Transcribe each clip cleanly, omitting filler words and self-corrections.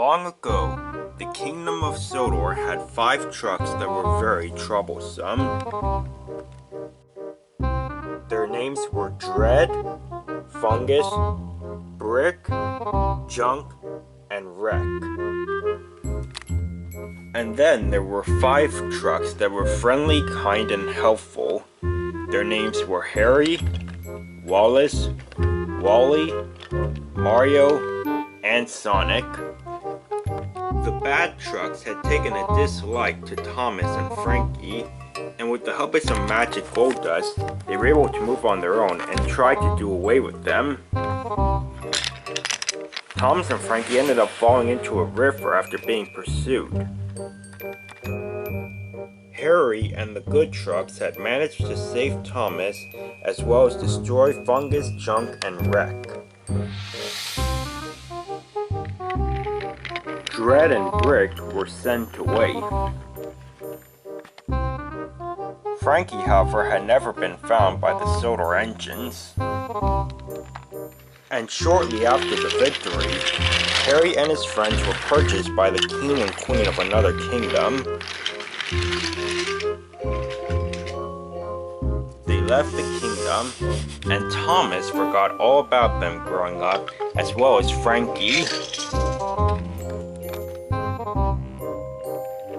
Long ago, the kingdom of Sodor had 5 trucks that were very troublesome. Their names were Dread, Fungus, Brick, Junk, and Wreck. And then there were 5 trucks that were friendly, kind, and helpful. Their names were Harry, Wallace, Wally, Mario, and Sonic. The bad trucks had taken a dislike to Thomas and Frankie, and with the help of some magic gold dust, they were able to move on their own and try to do away with them. Thomas and Frankie ended up falling into a river after being pursued. Harry and the good trucks had managed to save Thomas, as well as destroy Fungus, Junk, and Wreck. Dread and Brick were sent away. Frankie, however, had never been found by the Sodor engines. And shortly after the victory, Harry and his friends were purchased by the king and queen of another kingdom. They left the kingdom, and Thomas forgot all about them growing up, as well as Frankie.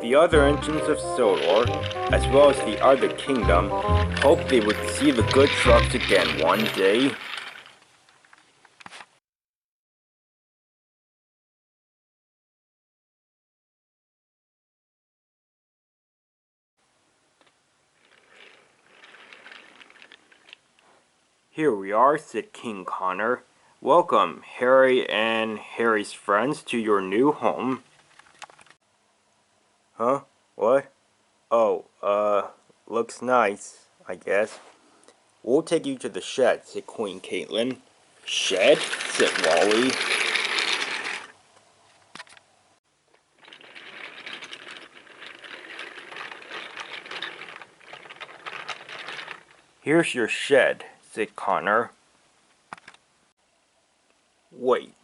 The other engines of Sodor, as well as the other kingdom, hoped they would see the good trucks again one day. Here we are, said King Connor. Welcome, Harry and Harry's friends, to your new home. Huh? What? Oh, looks nice, I guess. We'll take you to the shed, said Queen Caitlin. Shed? Said Wally. Here's your shed, said Connor. Wait.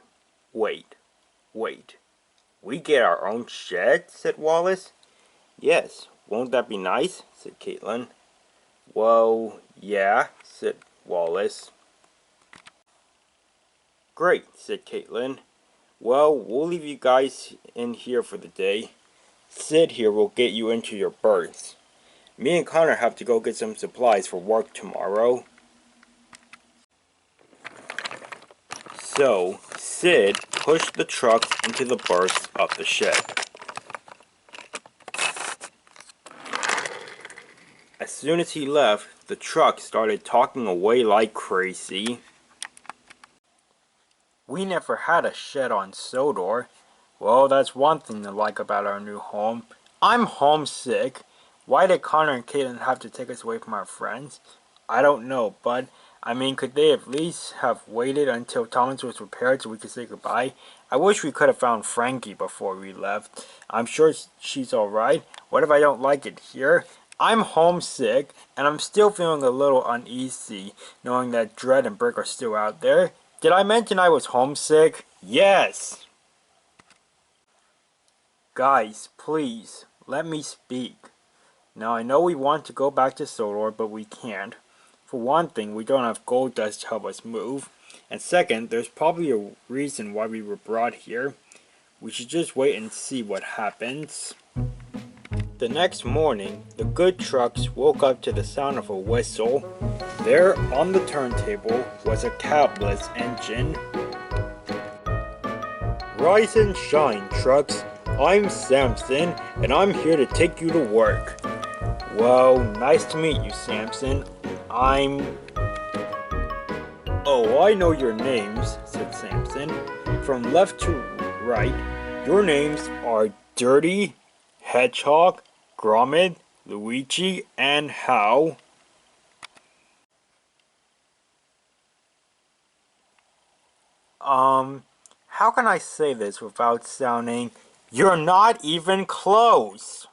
We get our own shed? Said Wallace. Yes, won't that be nice? Said Caitlin. Well, yeah, said Wallace. Great, said Caitlin. Well, we'll leave you guys in here for the day. Sid here will get you into your berths. Me and Connor have to go get some supplies for work tomorrow. So, Sid pushed the trucks into the berths of the shed. As soon as he left, the truck started talking away like crazy. We never had a shed on Sodor. Well, that's one thing to like about our new home. I'm homesick. Why did Connor and Caitlin have to take us away from our friends? I don't know, but I mean, could they at least have waited until Thomas was prepared so we could say goodbye? I wish we could have found Frankie before we left. I'm sure she's alright. What if I don't like it here? I'm homesick, and I'm still feeling a little uneasy, knowing that Dread and Brick are still out there. Did I mention I was homesick? Yes! Guys, please, let me speak. Now, I know we want to go back to Sodor, but we can't. For one thing, we don't have gold dust to help us move. And second, there's probably a reason why we were brought here. We should just wait and see what happens. The next morning, the good trucks woke up to the sound of a whistle. There, on the turntable, was a cabless engine. Rise and shine, trucks. I'm Samson, and I'm here to take you to work. Well, nice to meet you, Samson. Oh, I know your names, said Samson. From left to right, your names are Dirty, Hedgehog, Gromit, Luigi, and How. How can I say this without sounding, you're not even close?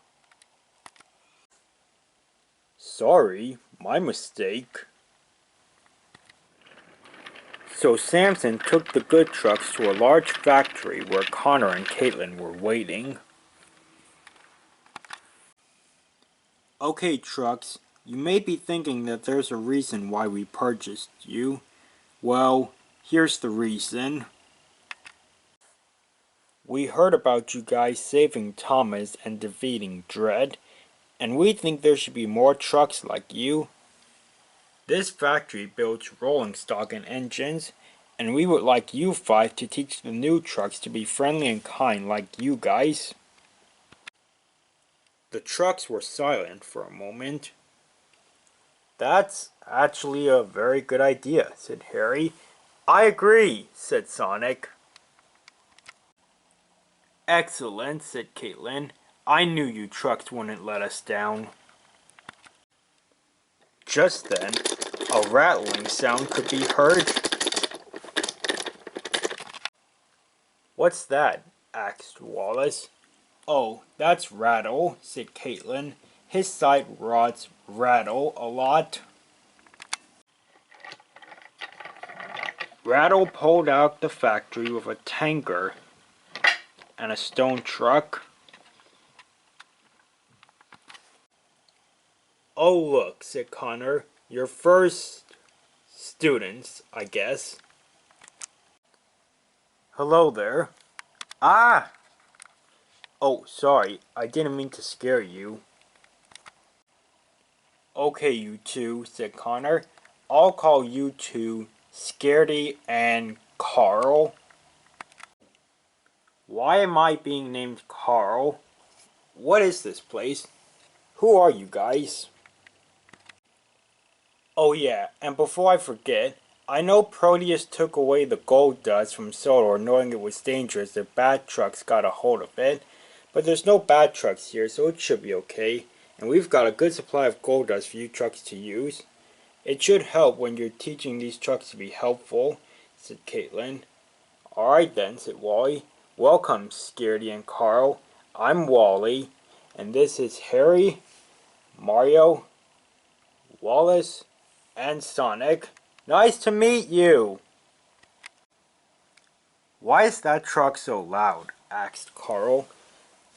Sorry, my mistake. So Samson took the good trucks to a large factory where Connor and Caitlin were waiting. Okay, trucks, you may be thinking that there's a reason why we purchased you. Well, here's the reason. We heard about you guys saving Thomas and defeating Dread, and we think there should be more trucks like you. This factory builds rolling stock and engines, and we would like you five to teach the new trucks to be friendly and kind like you guys. The trucks were silent for a moment. That's actually a very good idea, said Harry. I agree, said Sonic. Excellent, said Caitlin. I knew you trucks wouldn't let us down. Just then, a rattling sound could be heard. What's that? Asked Wallace. Oh, that's Rattle, said Caitlin. His side rods rattle a lot. Rattle pulled out the factory with a tanker and a stone truck. Oh look, said Connor. Your first students, I guess. Hello there. Ah! Oh, sorry, I didn't mean to scare you. Okay, you two, said Connor. I'll call you two Scaredy and Carl. Why am I being named Carl? What is this place? Who are you guys? Oh yeah, and before I forget, I know Proteus took away the gold dust from Sodor knowing it was dangerous if bad trucks got a hold of it, but there's no bad trucks here, so it should be okay, and we've got a good supply of gold dust for you trucks to use. It should help when you're teaching these trucks to be helpful, said Caitlin. Alright then, said Wally. Welcome, Scaredy and Carl. I'm Wally, and this is Harry, Mario, Wallace, and Sonic. Nice to meet you! Why is that truck so loud? Asked Carl.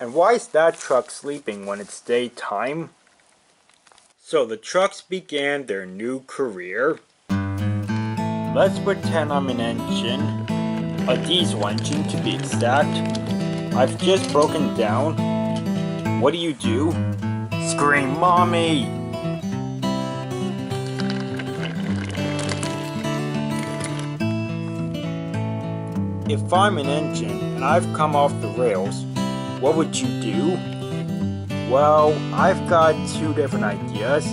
And why is that truck sleeping when it's daytime? So the trucks began their new career. Let's pretend I'm an engine, a diesel engine to be exact. I've just broken down. What do? Scream, Mommy! If I'm an engine and I've come off the rails, what would you do? Well, I've got two different ideas.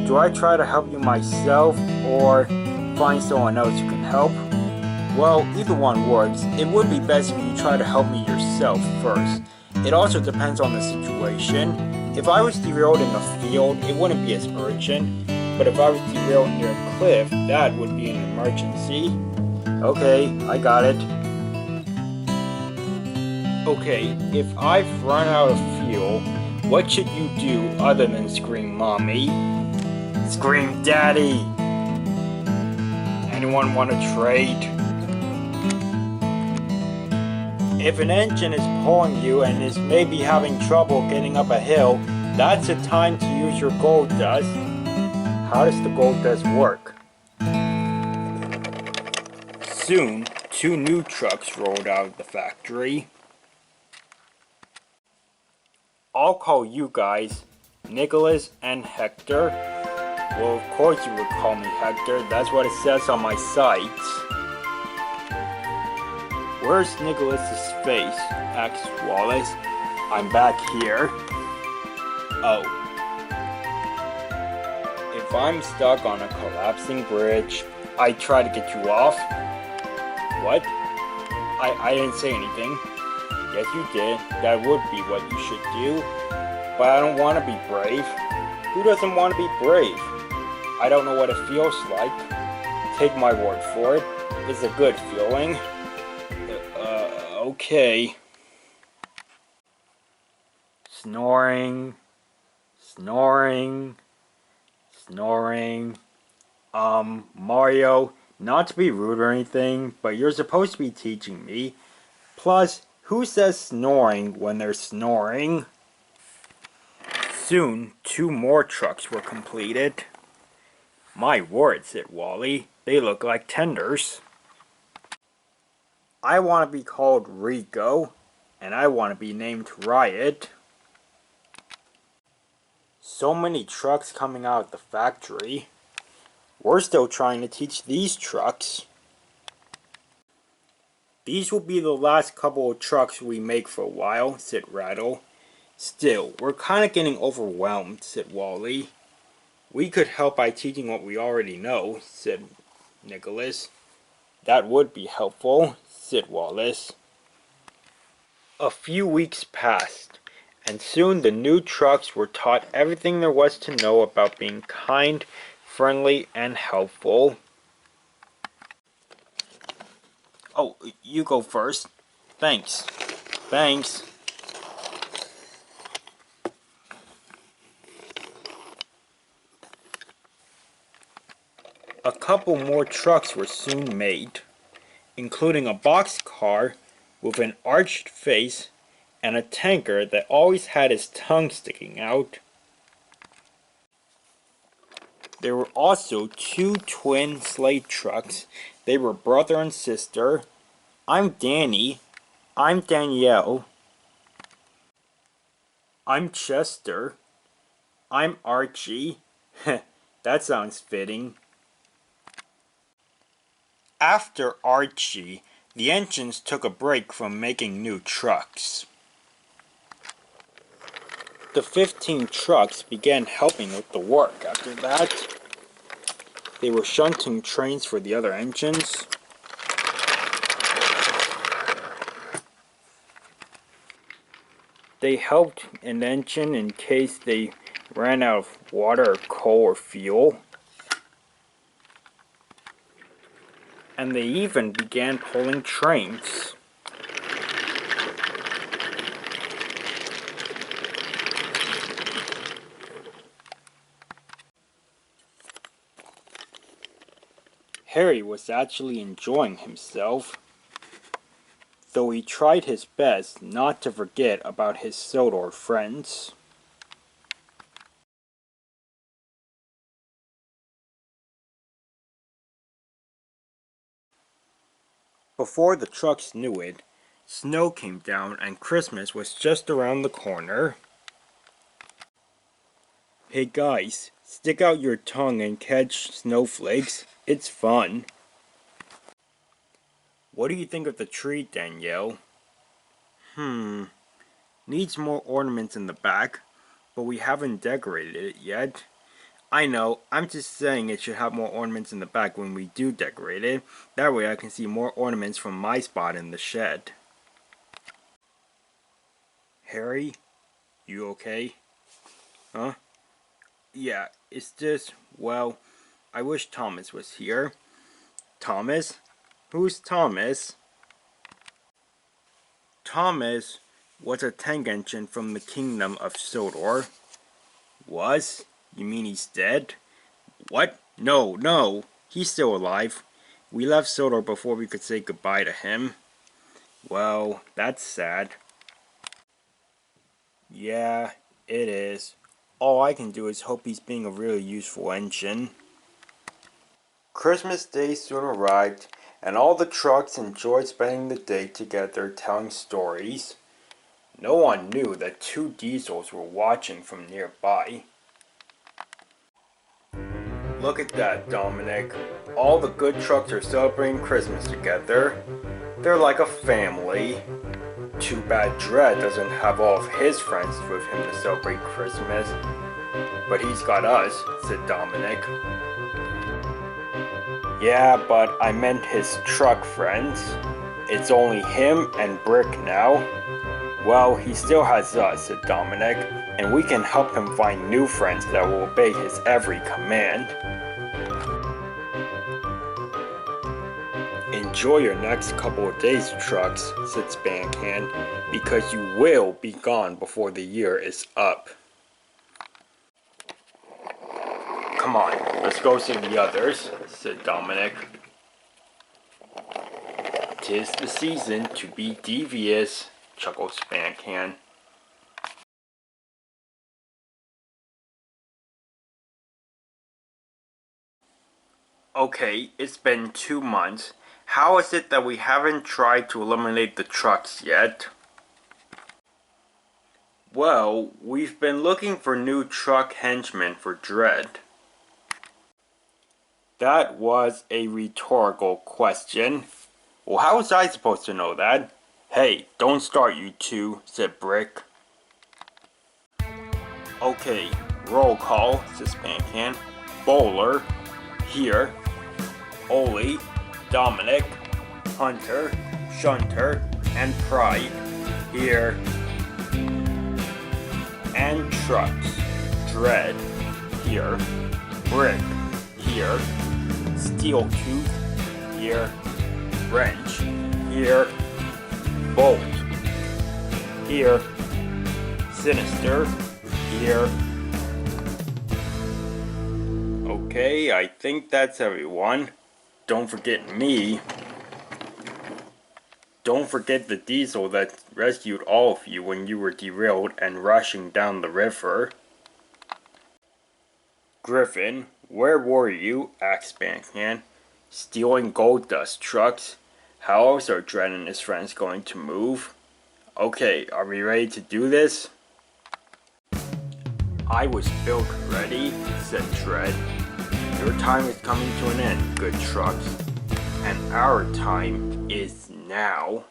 Do I try to help you myself or find someone else who can help? Well, either one works. It would be best if you try to help me yourself first. It also depends on the situation. If I was derailed in the field, it wouldn't be as urgent. But if I was derailed near a cliff, that would be an emergency. Okay, I got it. Okay, if I've run out of fuel, what should you do other than scream Mommy? Scream Daddy! Anyone want to trade? If an engine is pulling you and is maybe having trouble getting up a hill, that's the time to use your gold dust. How does the gold dust work? Soon, two new trucks rolled out of the factory. I'll call you guys Nicholas and Hector. Well, of course you would call me Hector. That's what it says on my site. Where's Nicholas's face? Asked Wallace. I'm back here. Oh. If I'm stuck on a collapsing bridge, I try to get you off. What? I didn't say anything. Yes, you did. That would be what you should do. But I don't want to be brave. Who doesn't want to be brave? I don't know what it feels like. Take my word for it. It's a good feeling. Okay. Snoring. Snoring. Snoring. Mario, Not to be rude or anything, but you're supposed to be teaching me. Plus, who says snoring when they're snoring? Soon, 2 more trucks were completed. My word, said Wally. They look like tenders. I want to be called Rico, and I want to be named Riot. So many trucks coming out of the factory. We're still trying to teach these trucks. These will be the last couple of trucks we make for a while, said Rattle. Still, we're kinda getting overwhelmed, said Wally. We could help by teaching what we already know, said Nicholas. That would be helpful, said Wallace. A few weeks passed, and soon the new trucks were taught everything there was to know about being kind, friendly, and helpful. Oh, you go first. Thanks. Thanks. A couple more trucks were soon made, including a boxcar with an arched face and a tanker that always had his tongue sticking out. There were also 2 twin slate trucks. They were brother and sister. I'm Danny. I'm Danielle. I'm Chester. I'm Archie. That sounds fitting. After Archie, the engines took a break from making new trucks. The 15 trucks began helping with the work. After that, they were shunting trains for the other engines. They helped an engine in case they ran out of water or coal or fuel. And they even began pulling trains. Harry was actually enjoying himself, though he tried his best not to forget about his Sodor friends. Before the trucks knew it, snow came down and Christmas was just around the corner. Hey guys, stick out your tongue and catch snowflakes. It's fun. What do you think of the tree, Danielle? Needs more ornaments in the back, but we haven't decorated it yet. I know, I'm just saying it should have more ornaments in the back when we do decorate it. That way I can see more ornaments from my spot in the shed. Harry, you okay? Huh? Yeah, it's just, well, I wish Thomas was here. Thomas? Who's Thomas? Thomas was a tank engine from the kingdom of Sodor. Was? You mean he's dead? What? No, no, he's still alive. We left Sodor before we could say goodbye to him. Well, that's sad. Yeah, it is. All I can do is hope he's being a really useful engine. Christmas Day soon arrived, and all the trucks enjoyed spending the day together telling stories. No one knew that 2 diesels were watching from nearby. Look at that, Dominic. All the good trucks are celebrating Christmas together. They're like a family. Too bad Dredd doesn't have all of his friends with him to celebrate Christmas. But he's got us, said Dominic. Yeah, but I meant his truck friends. It's only him and Brick now. Well, he still has us, said Dominic, and we can help him find new friends that will obey his every command. Enjoy your next couple of days, trucks, said Spancan, because you will be gone before the year is up. Come on, let's go see the others, said Dominic. 'Tis the season to be devious, chuckled Spancan. Okay, it's been 2 months. How is it that we haven't tried to eliminate the trucks yet? Well, we've been looking for new truck henchmen for Dread. That was a rhetorical question. Well, how was I supposed to know that? Hey, don't start, you two, said Brick. Okay, roll call, says Pancan. Bowler, here. Oli, Dominic, Hunter, Shunter, and Pride, here. And Trucks, Dread, here. Brick, here. Steel Tooth, here. Wrench, here. Bolt, here. Sinister, here. Okay, I think that's everyone. Don't forget me. Don't forget the diesel that rescued all of you when you were derailed and rushing down the river. Griffin, where were you? Asked Spancan. Stealing gold dust trucks. How else are Dred and his friends going to move? Okay, are we ready to do this? I was built ready, said Dred. Your time is coming to an end, good trucks. And our time is now.